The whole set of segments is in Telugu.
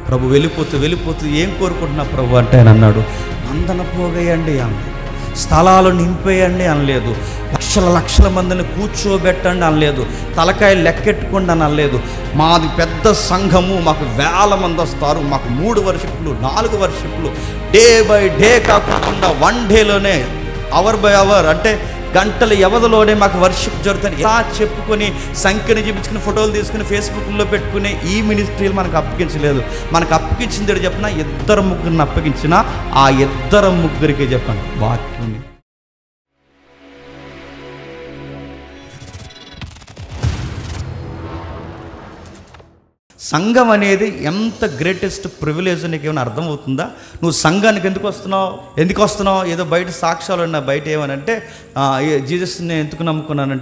ప్రభు వెళ్ళిపోతూ ఏం కోరుకుంటున్నా ప్రభు అంటే ఆయన అన్నాడు, మందన పోగేయండి అన్నాడు, స్థలాలు నింపేయండి అనలేదు, లక్షల మందిని కూర్చోబెట్టండి అనలేదు, తలకాయలు లెక్కెట్టుకోండి అని అనలేదు. మాది పెద్ద సంఘము, మాకు 1000 మంది వస్తారు, మాకు 3 వర్షిప్లు 4 వర్షిప్లు డే బై డే కాకుండా 1 డేలోనే అవర్ బై అవర్ అంటే గంటల వ్యవధిలోనే మాకు వర్షిప్ జరుగుతుంది. ఇలా చెప్పుకొని సంఖ్యను చూపించుకుని ఫోటోలు తీసుకుని ఫేస్బుక్లో పెట్టుకునే ఈ మినిస్ట్రీలు మనకు అప్పగించలేదు. మనకు అప్పగించింది చెప్పిన 2-3 అప్పగించిన ఆ 2-3 చెప్పండి వాక్యం. సంఘం అనేది ఎంత గ్రేటెస్ట్ ప్రివిలేజ్ నీకు ఏమైనా అర్థమవుతుందా? నువ్వు సంఘానికి ఎందుకు వస్తున్నావు? ఏదో బయట సాక్ష్యాలు ఉన్నాయి. బయట ఏమనంటే జీసస్ని ఎందుకు నమ్ముకున్నావు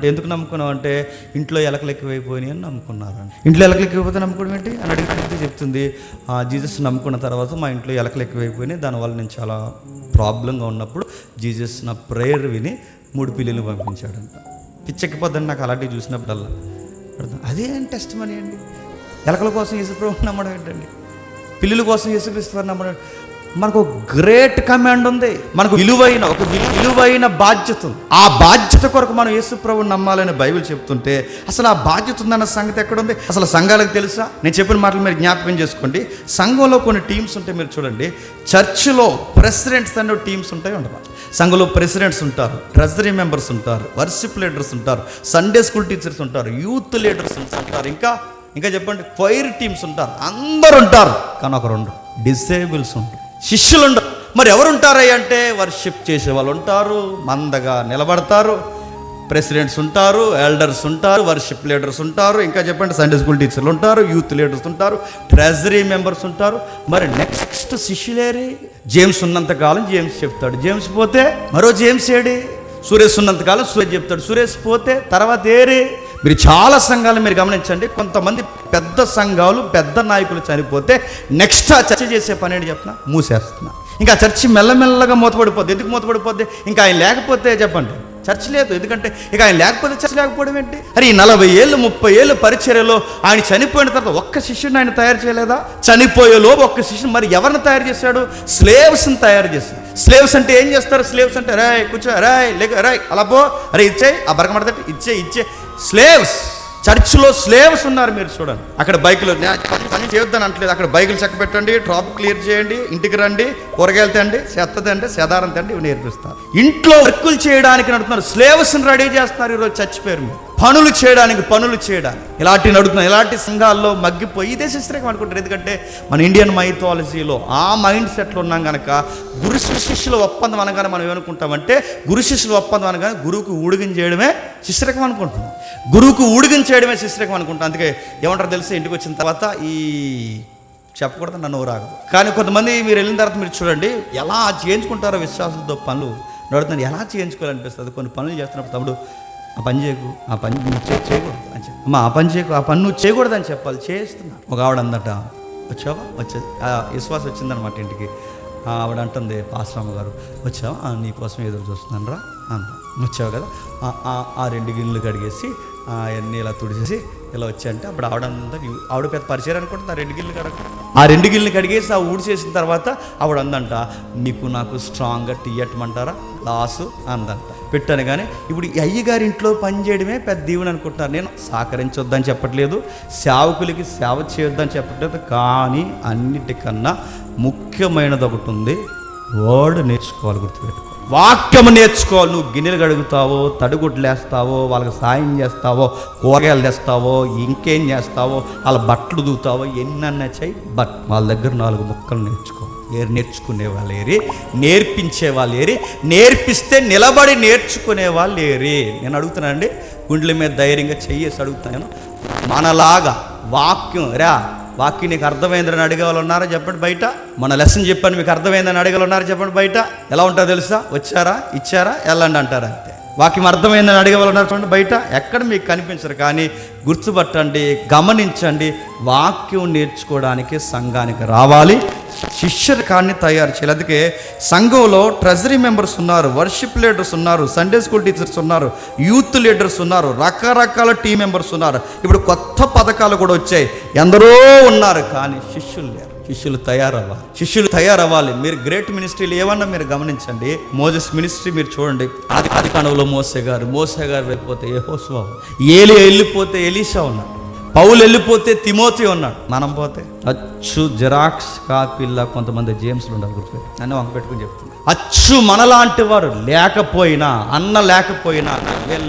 అంటే ఇంట్లో ఎలకలు ఎక్కువైపోయినాయి అని నమ్ముకున్నారని. ఇంట్లో ఎలకలు ఎక్కువైపోతే నమ్ముకోవడం ఏంటి అని అడిగితే చెప్తుంది, జీసస్ నమ్ముకున్న తర్వాత మా ఇంట్లో ఎలకలు ఎక్కువైపోయినాయి, దానివల్ల నేను చాలా ప్రాబ్లంగా ఉన్నప్పుడు జీసస్ నా ప్రేయర్ విని 3 పిల్లలు పంపించాడంట. పిచ్చెక్కిపోద్దని నాకు అలాంటివి చూసినప్పుడల్లా అదే టెస్ట్ మనీ అండి. ఎలకల కోసం యేసుప్రభువుని నమ్మడం ఏంటండి? పిల్లుల కోసం యేసుక్రీస్తుని నమ్మడం. మనకు గ్రేట్ కమాండ్ ఉంది, మనకు విలువైన బాధ్యత ఉంది. ఆ బాధ్యత కొరకు మనం యేసుప్రభువుని నమ్మాలని బైబిల్ చెప్తుంటే అసలు ఆ బాధ్యత ఉందన్న సంగతి ఎక్కడుంది? అసలు సంఘాలకు తెలుసా? నేను చెప్పిన మాటలు మీరు జ్ఞాపకం చేసుకోండి. సంఘంలో కొన్ని టీమ్స్ ఉంటాయి. మీరు చూడండి, చర్చిలో ప్రెసిడెంట్స్ అనే టీమ్స్ ఉంటాయి ఉండవు. సంఘంలో ప్రెసిడెంట్స్ ఉంటారు, ట్రెజరీ మెంబర్స్ ఉంటారు, వర్షిప్ లీడర్స్ ఉంటారు, సండే స్కూల్ టీచర్స్ ఉంటారు, యూత్ లీడర్స్ ఉంటారు, ఇంకా చెప్పండి ఫైర్ టీమ్స్ ఉంటారు. అందరు ఉంటారు, కానీ ఒకరు ఉండరు, డిసేబుల్స్ ఉంటారు, శిష్యులు ఉండరు. మరి ఎవరు ఉంటారయ్య అంటే వర్షిప్ చేసే వాళ్ళు ఉంటారు, మందగా నిలబడతారు, ప్రెసిడెంట్స్ ఉంటారు, ఎల్డర్స్ ఉంటారు, వర్షిప్ లీడర్స్ ఉంటారు, ఇంకా చెప్పండి సండే స్కూల్ టీచర్లు ఉంటారు, యూత్ లీడర్స్ ఉంటారు, ట్రెజరీ మెంబర్స్ ఉంటారు. మరి నెక్స్ట్ శిష్యులేరి? జేమ్స్ ఉన్నంతకాలం జేమ్స్ చెప్తాడు, జేమ్స్ పోతే మరో జేమ్స్ ఏడి? సురేష్ ఉన్నంతకాలం సురేష్ చెప్తాడు, సురేష్ పోతే తర్వాత ఏరి? మీరు చాలా సంఘాలు మీరు గమనించండి, కొంతమంది పెద్ద సంఘాలు పెద్ద నాయకులు చనిపోతే నెక్స్ట్ ఆ చర్చ చేసే పని ఏంటి చెప్పిన మూసేస్తున్నా. ఇంకా చర్చి మెల్లమెల్లగా మూతపడిపోద్ది. ఎందుకు మూతపడిపోద్ది? ఇంకా ఆయన లేకపోతే చెప్పండి చర్చ్ లేదు. ఎందుకంటే ఇక ఆయన లేకపోతే చర్చ్ లేకపోవడం ఏంటి? అరే ఈ 40 ఏళ్ళు 30 ఏళ్ళు పరిచర్యలో ఆయన చనిపోయిన తర్వాత ఒక్క శిష్యుని ఆయన తయారు చేయలేదా? చనిపోయేలోపు ఒక్క శిష్యుని మరి ఎవరిని తయారు చేశాడు? స్లేవ్స్ని తయారు చేశాడు. స్లేవ్స్ అంటే ఏం చేస్తారు? స్లేవ్స్ అంటే రాయ్ కూర్చో, రాయ్ లేక రాయ్ అలా పో, అరే ఇచ్చేయి ఆ బరకమడతట్టి ఇచ్చే స్లేవ్స్. చర్చ్లో స్లేవ్స్ ఉన్నారు. మీరు చూడండి, అక్కడ బైకులు పని చేయొద్దని అంటలేదు, అక్కడ బైకులు చెక్క పెట్టండి, ట్రాఫిక్ క్లియర్ చేయండి, ఇంటికి రండి, కూరగాయలు తండి, చెత్త తండి, సెదారం తండి, ఇవి నేర్పిస్తారు. ఇంట్లో వర్కులు చేయడానికి నడుతున్నారు, స్లేవ్స్ని రెడీ చేస్తున్నారు ఈరోజు చర్చ్ పేరు మీద. పనులు చేయడానికి ఇలాంటి నడుపుతున్నారు. ఇలాంటి సంఘాల్లో మగ్గిపోయి ఇదే శిష్యరేఖం అనుకుంటారు. ఎందుకంటే మన ఇండియన్ మైథాలజీలో ఆ మైండ్ సెట్లో ఉన్నాం కనుక గురు శిష్యుల ఒప్పందం అనగానే మనం ఏమనుకుంటామంటే గురు శిష్యుల ఒప్పందం అనగానే గురువుకు ఊడిగం చేయడమే శిష్యరేఖం అనుకుంటున్నాం. గురువుకు ఊడిగం చేయడమే శిష్యరేఖం అనుకుంటాం. అందుకే ఏమంటారు తెలిసి ఇంటికి వచ్చిన తర్వాత ఈ చెప్పకూడదు నన్ను రాదు. కానీ కొంతమంది మీరు వెళ్ళిన తర్వాత మీరు చూడండి ఎలా చేయించుకుంటారో విశ్వాసంతో పనులు నడుతున్నారు. ఎలా చేయించుకోవాలనిపిస్తుంది. కొన్ని పనులు చేస్తున్నప్పుడు తమ్ముడు ఆ పని చేయకు, ఆ పని నువ్వు చేయకూడదు అని చెప్పి, అమ్మ ఆ పని చేయకు, ఆ పని నువ్వు చేయకూడదు అని చెప్పాలి. చేస్తున్నా. ఒక ఆవిడ అందట, వచ్చావా? వచ్చేది విశ్వాసం వచ్చిందనమాట ఇంటికి. ఆవిడ అంటుంది, పాస్టమ్మ గారు వచ్చావా? నీకోసం ఎదురు చూస్తున్నాను రా అంత. వచ్చావు కదా, ఆ 2 గిన్నెలు కడిగేసి అవన్నీ ఇలా తుడిచేసి ఇలా వచ్చాయంటే అప్పుడు ఆవిడ పెద్ద పరిచయం అనుకుంటుంది. ఆ 2 గిన్నెలు కడిగేసి ఆ ఊడిచేసిన తర్వాత ఆవిడ అందంట, మీకు నాకు స్ట్రాంగ్గా టీ ఎట్టమంటారా లాసు అందంట. పెట్టాను. కానీ ఇప్పుడు అయ్యగారి ఇంట్లో పని చేయడమే పెద్ద దీవెన అనుకుంటున్నారు. నేను సహకరించొద్దని చెప్పట్లేదు, సేవకులకి సేవ చేయొద్దని చెప్పట్లేదు, కానీ అన్నిటికన్నా ముఖ్యమైనది ఒకటి ఉంది, వర్డ్ నేర్చుకోవాలి. గుర్తుపెట్టుకో, వాక్యం నేర్చుకోవాలి. నువ్వు గిన్నెలు కడుగుతావో, తడిగుడ్లు వేస్తావో, వాళ్ళకి సాయం చేస్తావో, కూరగాయలు తెస్తావో, ఇంకేం చేస్తావో, వాళ్ళ బట్టలు దూతావో, ఎన్నన్నా చెయ్యి, బట్ వాళ్ళ దగ్గర 4 ముక్కలు నేర్చుకో. నేర్చుకునే వాళ్ళు ఏరి, నేర్పించే వాళ్ళు ఏరి, నేర్పిస్తే నిలబడి నేర్చుకునే వాళ్ళు ఏరి. నేను అడుగుతున్నానండి, గుండెల మీద ధైర్యంగా చెయ్యేసి అడుగుతున్నాను. మనలాగా వాక్యం వాక్యం నీకు అర్థమైందని అడిగే వాళ్ళు ఉన్నారా చెప్పండి బయట? మన లెసన్ చెప్పండి మీకు అర్థమైందని అడిగే వాళ్ళు ఉన్నారా చెప్పండి బయట? ఎలా ఉంటుందో తెలుసా? వచ్చారా, ఇచ్చారా, వెళ్ళండి అంటారా అంతే. వాక్యం అర్థమైందని అడిగే వాళ్ళు ఉన్నారు చూడండి బయట, ఎక్కడ మీకు కనిపించరు. కానీ గుర్తుపట్టండి, గమనించండి, వాక్యం నేర్చుకోవడానికి సంఘానికి రావాలి, శిష్యరికాన్ని తయారు చేయాలి. అందుకే సంఘంలో ట్రెజరీ మెంబర్స్ ఉన్నారు, వర్షిప్ లీడర్స్ ఉన్నారు, సండే స్కూల్ టీచర్స్ ఉన్నారు, యూత్ లీడర్స్ ఉన్నారు, రకరకాల టీం మెంబర్స్ ఉన్నారు. ఇప్పుడు కొత్త పథకాలు కూడా వచ్చాయి, ఎందరో ఉన్నారు, కానీ శిష్యులు లేరు. శిష్యులు తయారవ్వాలి. మీరు గ్రేట్ మినిస్ట్రీలు ఏమన్నా మీరు గమనించండి. మోజెస్ మినిస్ట్రీ మీరు చూడండి. ఆది కాండంలో మోసే గారు వెళ్ళిపోతే యెహోషువ, ఏలి వెళ్ళిపోతే ఎలీషా ఉన్నాడు, పౌలు వెళ్ళిపోతే తిమోతి ఉన్నాడు. మనం పోతే అచ్చు జిరాక్స్ కాపీల్లా కొంతమంది జేమ్స్లు ఉండాలి. గుర్తుపెట్టి నన్ను వంక పెట్టుకుని చెప్తున్నా. అచ్చు మనలాంటి వారు లేకపోయినా, అన్న లేకపోయినా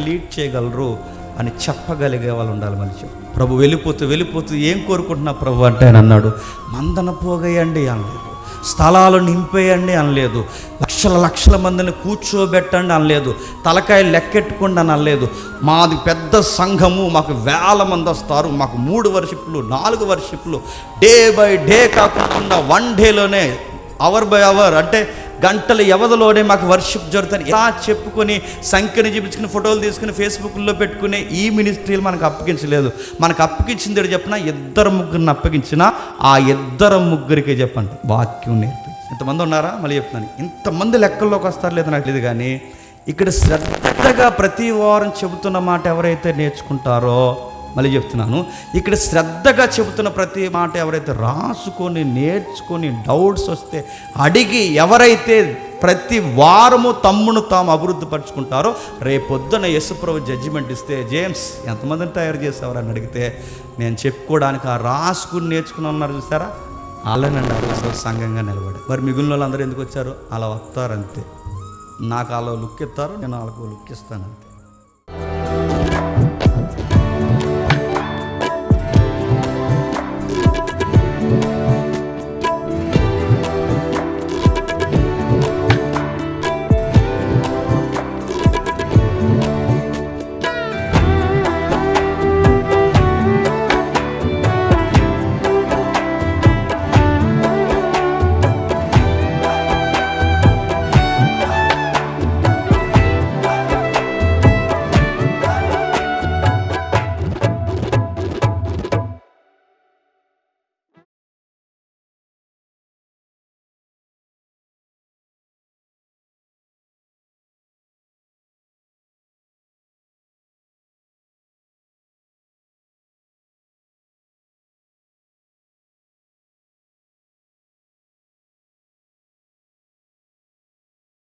లీడ్ చేయగలరు అని చెప్పగలిగే వాళ్ళు ఉండాలి మనిషి. ప్రభు వెళ్ళిపోతూ ఏం కోరుకుంటున్నా ప్రభు అంటే ఆయన అన్నాడు, మందన పోగేయండి అనలేదు, స్థలాలు నింపేయండి అనలేదు, లక్షల మందిని కూర్చోబెట్టండి అనలేదు, తలకాయలు లెక్కెట్టుకోండి అని అనలేదు. మాది పెద్ద సంఘము, మాకు 1000 మంది వస్తారు, మాకు 3 వర్షిప్లు 4 వర్షిప్లు డే బై డే కాకుండా 1 డేలోనే అవర్ బై అవర్ అంటే గంటల వ్యవధిలోనే మాకు వర్షిప్ జరుగుతుంది ఇలా చెప్పుకొని సంఖ్యని చూపించుకుని ఫోటోలు తీసుకుని ఫేస్బుక్లో పెట్టుకునే ఈ మినిస్ట్రీలు మనకు అప్పగించలేదు. మనకు అప్పగించింది చెప్పినా 2-3 అప్పగించినా ఆ 2-3 చెప్పండి వాక్యం నేర్పి. ఇంతమంది ఉన్నారా? మళ్ళీ చెప్తున్నాను, ఇంతమంది లెక్కల్లోకి వస్తారు లేదో నాకు తెలియదు, కానీ ఇక్కడ శ్రద్ధగా ప్రతి వారం చెబుతున్న మాట ఎవరైతే నేర్చుకుంటారో, మళ్ళీ చెప్తున్నాను, ఇక్కడ శ్రద్ధగా చెబుతున్న ప్రతి మాట ఎవరైతే రాసుకొని నేర్చుకొని డౌట్స్ వస్తే అడిగి ఎవరైతే ప్రతి వారము తమ్మును తాము అభివృద్ధి పరుచుకుంటారో, రేపొద్దున యేసుప్రభు జడ్జిమెంట్ ఇస్తే, జేమ్స్ ఎంతమందిని తయారు చేసేవారు అని అడిగితే, నేను చెప్పుకోవడానికి ఆ రాసుకుని నేర్చుకుని ఉన్నారు చూసారా, అలానండి అసలు సంఘంగా నిలబడి. మరి మిగిలిన వాళ్ళందరూ ఎందుకు వచ్చారు? అలా వస్తారు అంతే. నాకు అలా లుక్ ఇస్తారు, నేను వాళ్ళకు లుక్ ఇస్తాను అంతే.